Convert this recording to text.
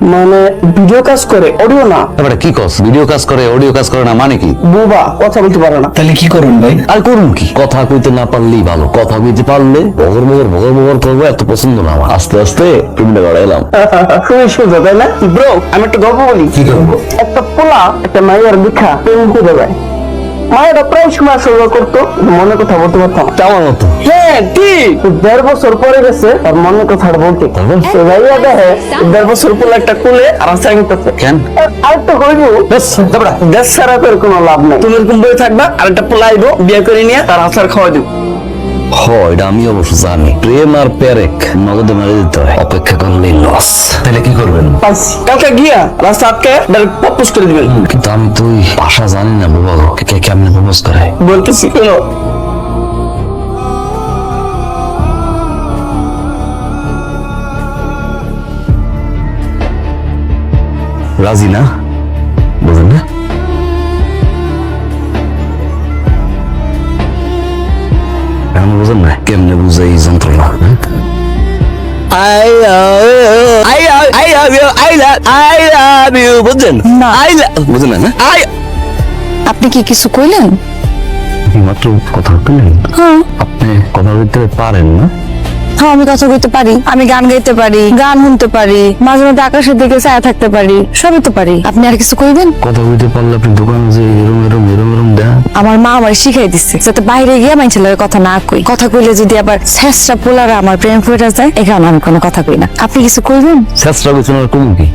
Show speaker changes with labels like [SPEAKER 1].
[SPEAKER 1] মানে ভিডিও কাজ করে, অডিও না।
[SPEAKER 2] এবারে কি কস? ভিডিও কাজ করে, অডিও কাজ করে না মানে কি?
[SPEAKER 1] বুবা কথা বলতে পারে না।
[SPEAKER 3] তাহলে কি করুন ভাই?
[SPEAKER 2] আর করুন কি? কথা কইতে না পারলেই ভালো। কথা কইতে পারলে ভগর করবো, এত পছন্দ না আমার। আস্তে আস্তে টুমলে বাড়াইলাম।
[SPEAKER 1] খুবই সুন্দর তাই না ব্রো? আমি একটা গল্প বলি।
[SPEAKER 3] কি করবো?
[SPEAKER 1] একটা পোলা একটা মায়ের দীক্ষা প্রেম করে দেয়। মায়েরা প্রায় সময় সর্ব করতো, মনে কথা বলতে পারতাম না।
[SPEAKER 2] আমার মতো।
[SPEAKER 1] হ্যাঁ ঠিক 1.5 বছর পরে গেছে আর মনের কথাটা বলতে। তো ভাইয়া দেখে 1.5 বছর পর একটা কোলে আর আশা করতেছে।
[SPEAKER 2] কেন?
[SPEAKER 1] আরেকটা কইবো দেশ ছাড়া তো কোনো লাভ নাই। তুমি এরকম বই থাকবা আর একটা পোলা আইবো, বিয়ে করে নিয়ে তার আচার খাওয়া দিব।
[SPEAKER 2] এটা আমি অবশ্য জানি। প্রেম আর পেরেক নগদে মেরে দিতে হয়, অপেক্ষা করলেই লস।
[SPEAKER 3] তাহলে কি করবেন?
[SPEAKER 1] পাইছি। কালকে গিয়া রাস্তা আটকে ডাইরেক্ট প্রপোজ করে দিবেন।
[SPEAKER 2] কিন্তু আমি তো ওই ভাষা জানি না বাবা, কে কেমনে প্রপোজ করে।
[SPEAKER 1] বলতেছি শোনো।
[SPEAKER 2] রাজি না? বুঝেন না? এখন বুঝেন না কেমনে বুঝে এই যন্ত্রণা? বুঝছেন?
[SPEAKER 4] না।
[SPEAKER 2] বুঝেন না?
[SPEAKER 4] আপনি কি কিছু কইলেন?
[SPEAKER 2] মাত্র কথা বললেন।
[SPEAKER 4] হ্যাঁ
[SPEAKER 2] আপনি কথা বলতে পারেন না?
[SPEAKER 4] হ্যাঁ আমি কথা কইতে পারি, আমি গান গাইতে পারি, গান শুনতে পারি, মাঝে মধ্যে আকাশের দিকে ছায়া থাকতে পারি, সবই তো পারি। আপনি আর কিছু কইবেন?
[SPEAKER 2] কথা বলতে পারলে আপনি দোকানে যে এরম দেন।
[SPEAKER 4] আমার মা আমার শিখাই দিচ্ছে যাতে বাইরে গিয়ে মানুষের লগে কথা না কই। কথা কইলে যদি আবার শেষটা পোলারা আমার প্রেম পড়ে যায়, এখানে আমি কোনো কথা কই না। আপনি কিছু কইবেন?
[SPEAKER 2] শেষরা বলছেন আর কমু কি?